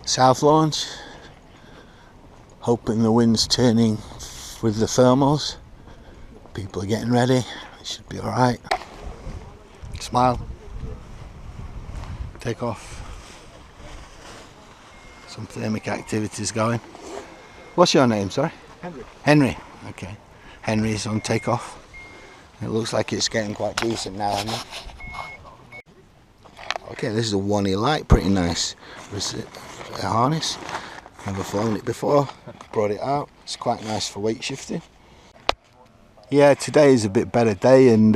south launch, hoping the wind's turning with the thermals. People are getting ready, it should be alright. Smile, take off. Some thermic activities going. What's your name, sorry? Henry. Henry, okay. Henry's on takeoff. It looks like it's getting quite decent now, Henry. Okay, this is a Wani light, pretty nice harness. Never flown it before, brought it out. It's quite nice for weight shifting. Yeah, today is a bit better day, and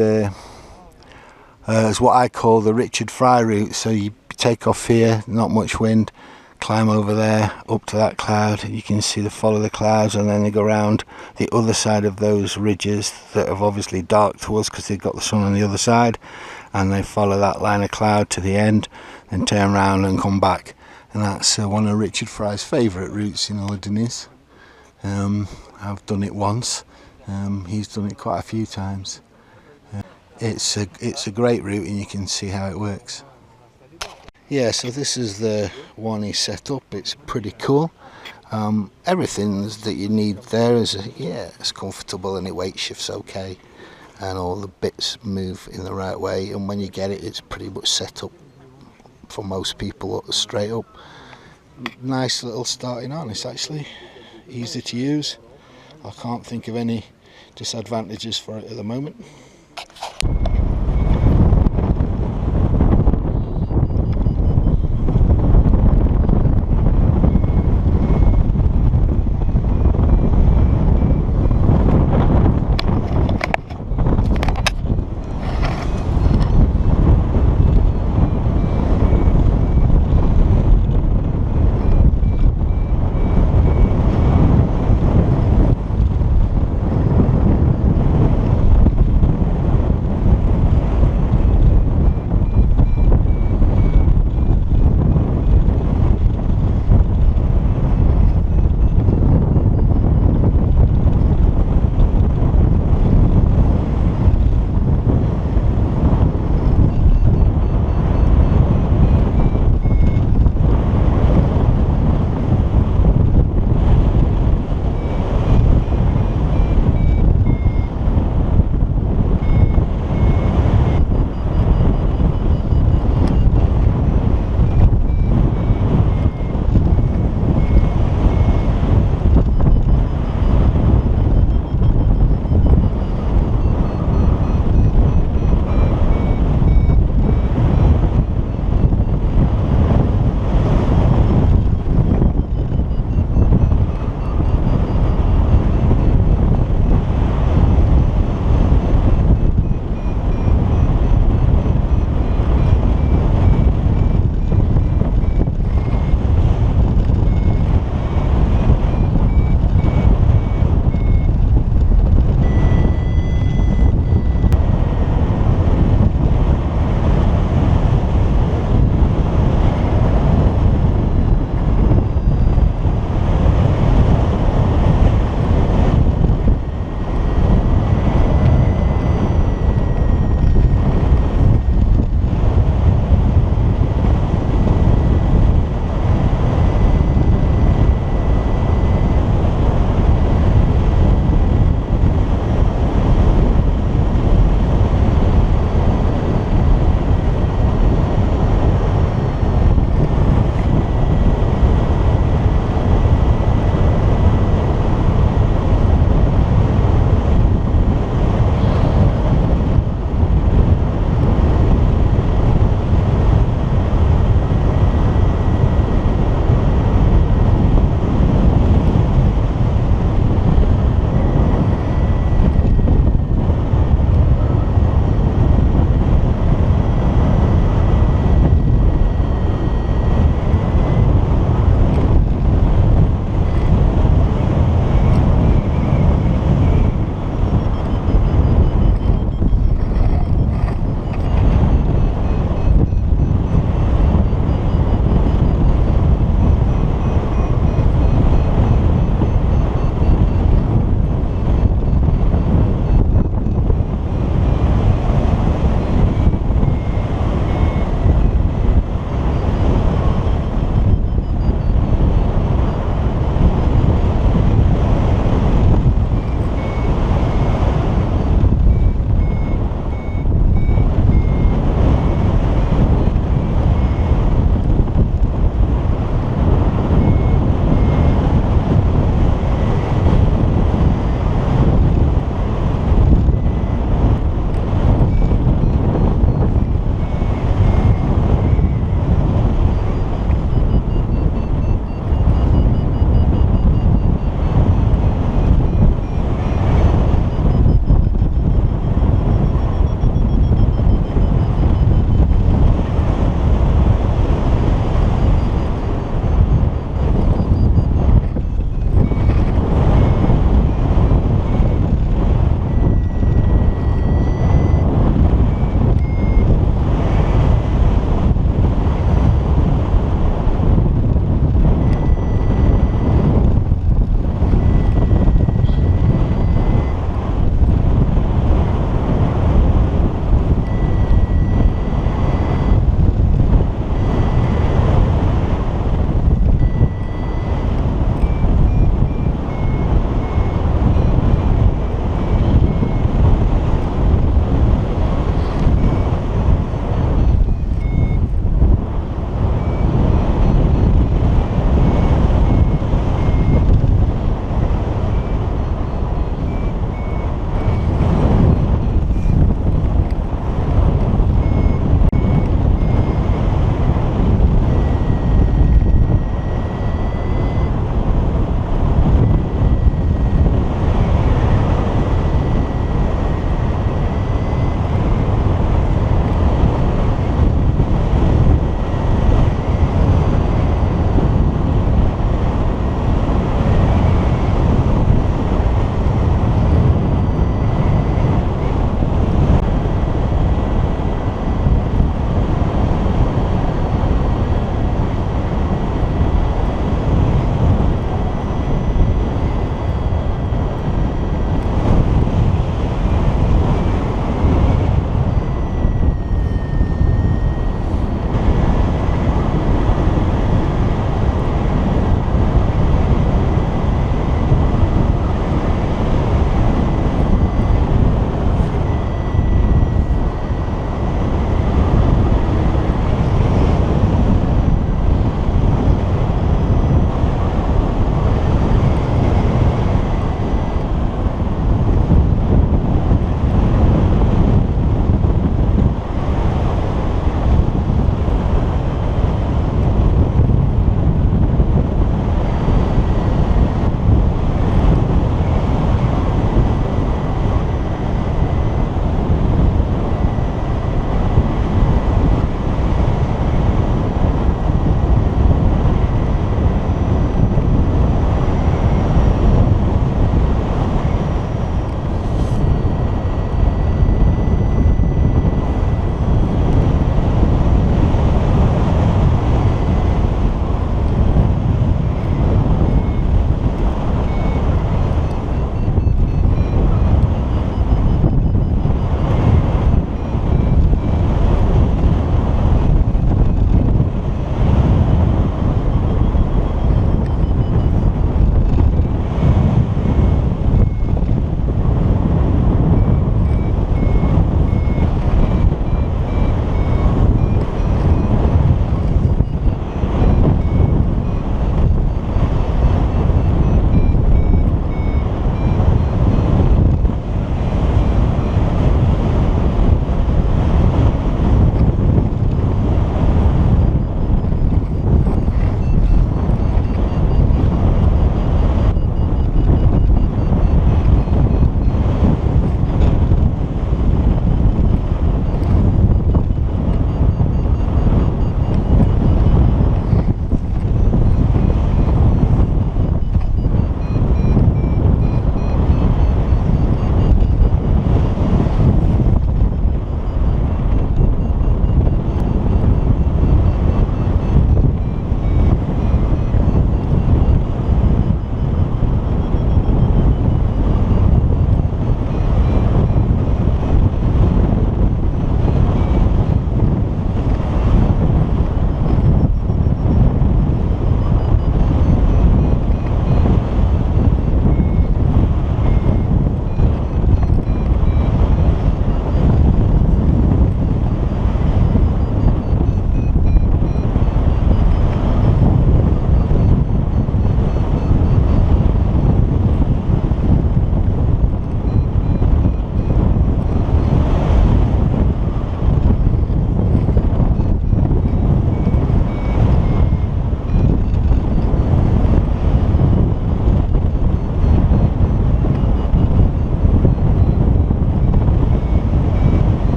it's what I call the Richard Fry route. So you take off here, not much wind, climb over there up to that cloud. You can see follow the clouds, and then they go around the other side of those ridges that have obviously dark to us because they've got the sun on the other side, and they follow that line of cloud to the end, then turn around and come back. And that's one of Richard Fry's favourite routes in Alderney's. I've done it once. He's done it quite a few times. It's a great route, and you can see how it works. Yeah, so this is the Wani setup. It's pretty cool. Everything that you need there is it's comfortable, and it weight shifts okay, and all the bits move in the right way. And when you get it, it's pretty much set up for most people straight up. Nice little starting harness, actually, easy to use. I can't think of any disadvantages for it at the moment.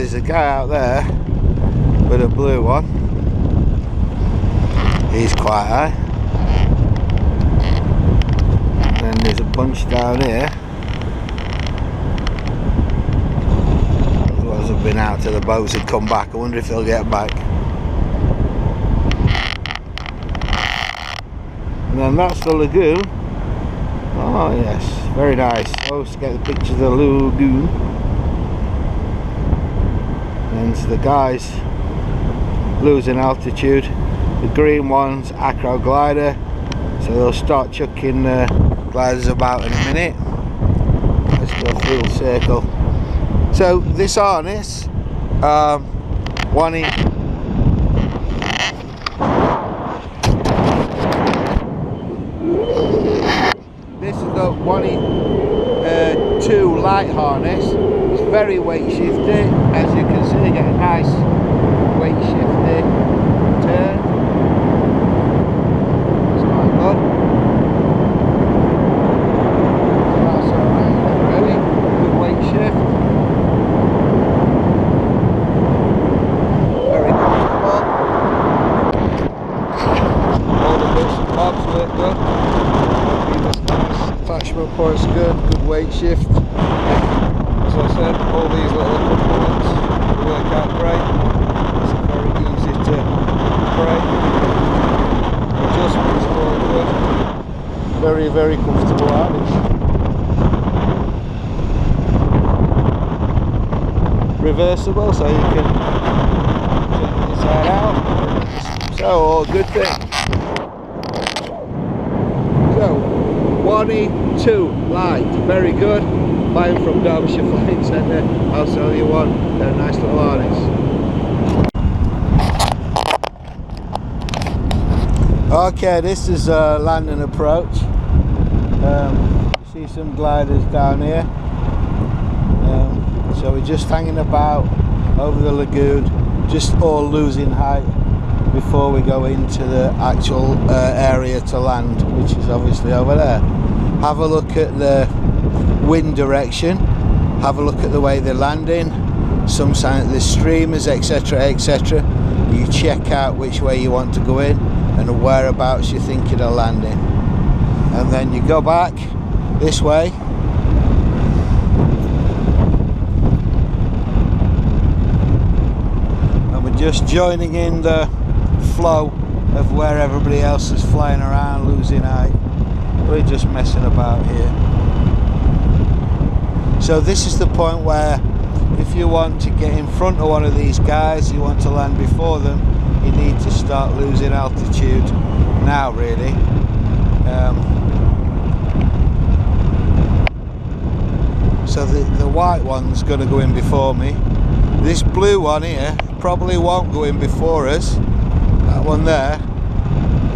there's a guy out there with a blue one. He's quite high. And then there's a bunch down here. Those have been out to the boats and come back. I wonder if they'll get back. And then that's the lagoon. Oh yes, very nice. Oh, let's get the picture of the lagoon. And the guys losing altitude. The green one's Paraglider, so they'll start chucking gliders about in a minute. Let's go full circle. So this harness, Wani, this is the Wani 2 light harness. It's very weight shifty, as you can see. You get a nice weight shifty turn. It's quite good. So that's alright, really good weight shift. Very comfortable. All the bits and bobs work good. Attachment point's good, good weight shift. As I said, all these little components work out great. It's very easy to operate. Adjustments are all good. Very, very comfortable harness. Reversible, so you can turn it inside out. So, all good thing. So, Wani 2 light, very good. Buying from Derbyshire Flying Centre. I'll sell you one. They're a nice little harness. Okay, this is landing approach. See some gliders down here. So we're just hanging about over the lagoon, just all losing height before we go into the actual area to land, which is obviously over there. Have a look at the wind direction, have a look at the way they're landing, some sign of the streamers, etc, etc. You check out which way you want to go in and whereabouts you're thinking of landing, and then you go back this way. And we're just joining in the flow of where everybody else is flying around, losing height. We're just messing about here. So this is the point where if you want to get in front of one of these guys, you want to land before them, you need to start losing altitude now, really. So the white one's going to go in before me. This blue one here probably won't go in before us, that one there,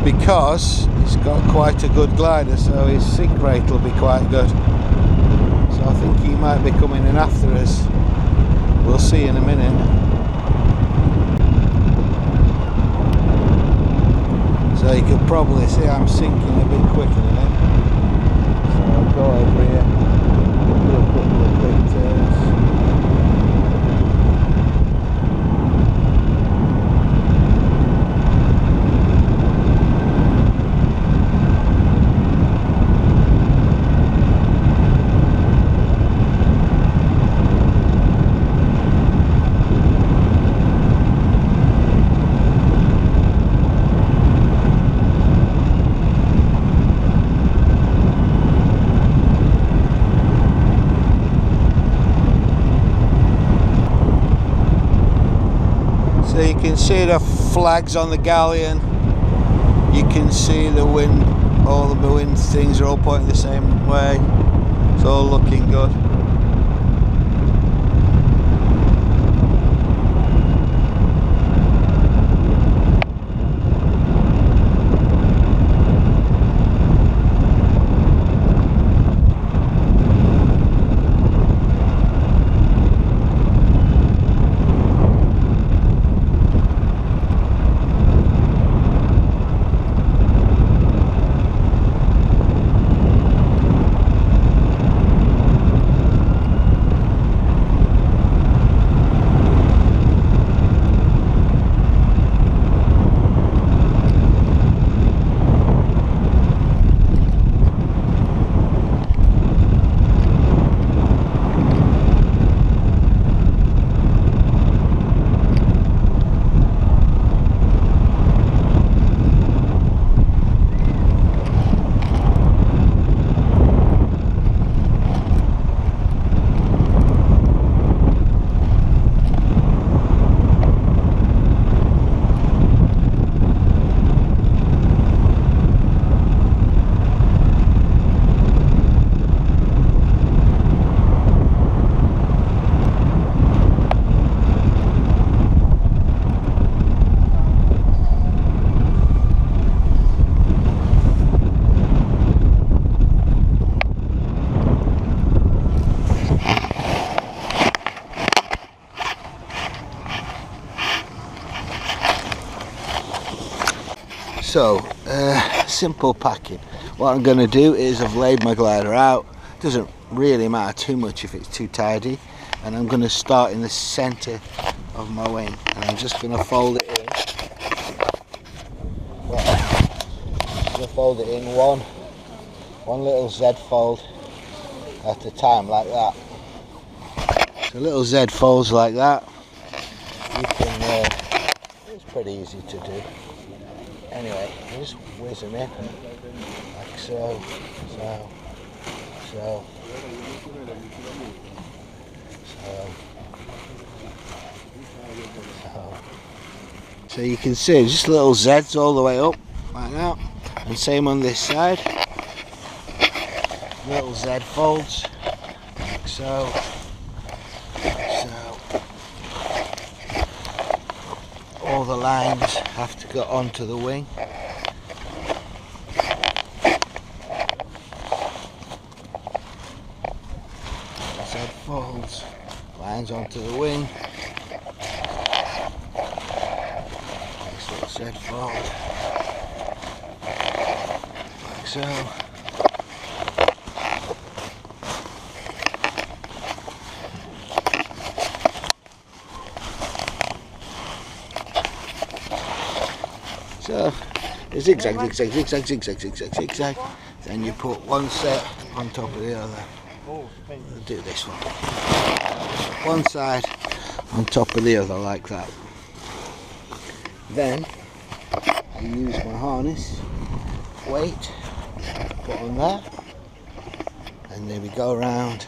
because he's got quite a good glider, so his sink rate will be quite good. So I think he might be coming in after us. We'll see in a minute. So you can probably see I'm sinking a bit quicker than him. So I'll go over here, do a couple of quick turns. So you can see the flags on the galleon, you can see the wind, all the wind things are all pointing the same way, it's all looking good. So, simple packing. What I'm going to do is I've laid my glider out. Doesn't really matter too much if it's too tidy. And I'm going to start in the centre of my wing. And I'm just going to fold it in. I'm going to fold it in one little Z fold at a time, like that. So little Z folds like that. You can, it's pretty easy to do. Anyway, you just whiz them in, like so, so, so, so, so. So you can see just little Z's all the way up, like that. And same on this side. Little Z folds, like so, so. All the lines have to go onto the wing. Z folds, lines onto the wing. Next little Z fold, like so. So, zigzag, zigzag, zigzag, zigzag, zigzag, zigzag. Then you put one set on top of the other. I'll do this one. One side on top of the other, like that. Then I use my harness, weight, put on there, and then we go around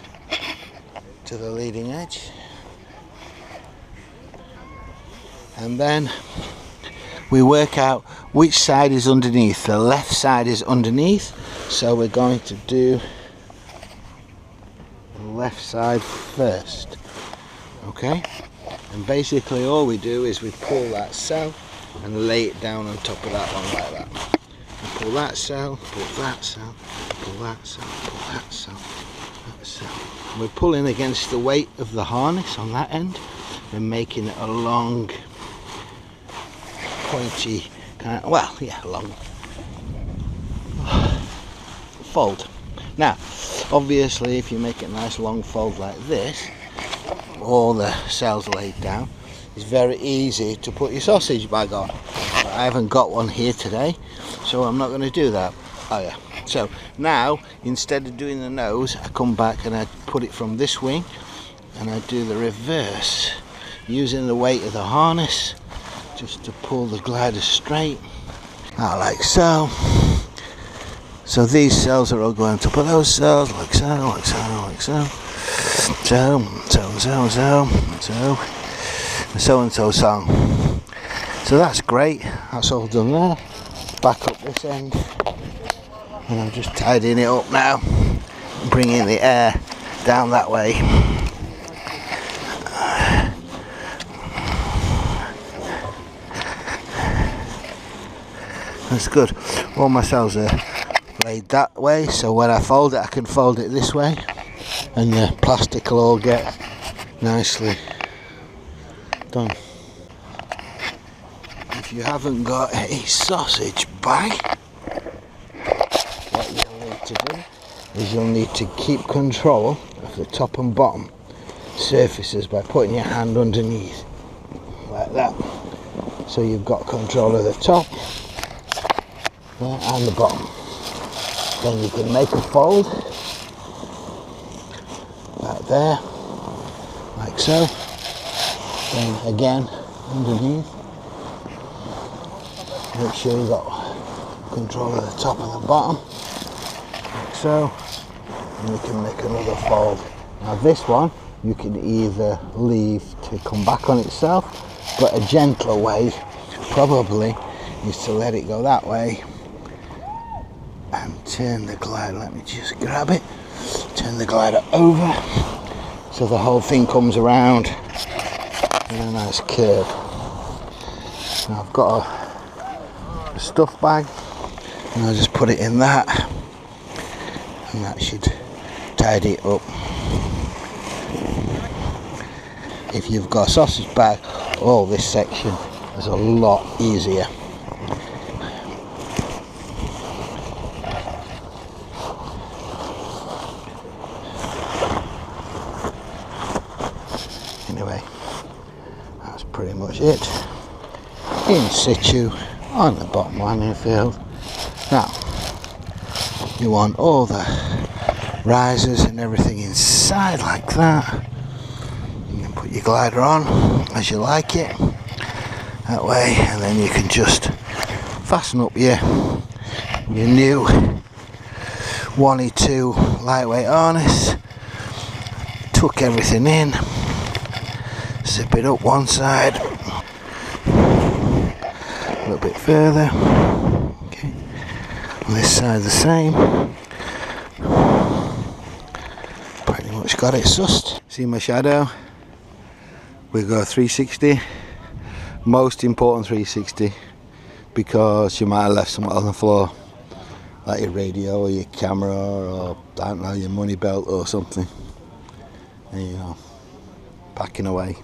to the leading edge. And then we work out which side is underneath. The left side is underneath, so we're going to do the left side first. Okay? And basically all we do is we pull that cell and lay it down on top of that one like that. We pull that cell, pull that cell, pull that cell, pull that cell, that cell. And we're pulling against the weight of the harness on that end and making it a long, pointy kind of, well, yeah, long fold. Now, obviously, if you make a nice long fold like this, all the cells laid down, it's very easy to put your sausage bag on. I haven't got one here today, so I'm not going to do that. Oh yeah. So now, instead of doing the nose, I come back and I put it from this wing, and I do the reverse, using the weight of the harness, just to pull the glider straight, like so. So these cells are all going on top of those cells, like so, like so, like so. So, so, so, so, so, and so, so. So that's great, that's all done there. Back up this end. And I'm just tidying it up now, bringing the air down that way. That's good. All my cells are laid that way, so when I fold it, I can fold it this way, and the plastic will all get nicely done. If you haven't got a sausage bag, what you'll need to do is you'll need to keep control of the top and bottom surfaces by putting your hand underneath, like that. So you've got control of the top and the bottom. Then you can make a fold like there, like so. Then again underneath. Make sure you've got control of the top and the bottom, like so. And you can make another fold. Now this one you can either leave to come back on itself, but a gentler way probably is to let it go that way and turn the glider, let me just grab it, turn the glider over so the whole thing comes around in a nice curve. Now I've got a stuff bag and I'll just put it in that, and that should tidy it up. If you've got a sausage bag, this section is a lot easier. much it. In situ on the bottom landing field. Now you want all the risers and everything inside like that. You can put your glider on as you like it that way, and then you can just fasten up your new Wani 2 lightweight harness, tuck everything in, zip it up one side a little bit further, okay, on this side the same. Pretty much got it sussed. See my shadow? We go 360, most important 360, because you might have left something on the floor, like your radio or your camera or I don't know, your money belt or something. There you go, packing away.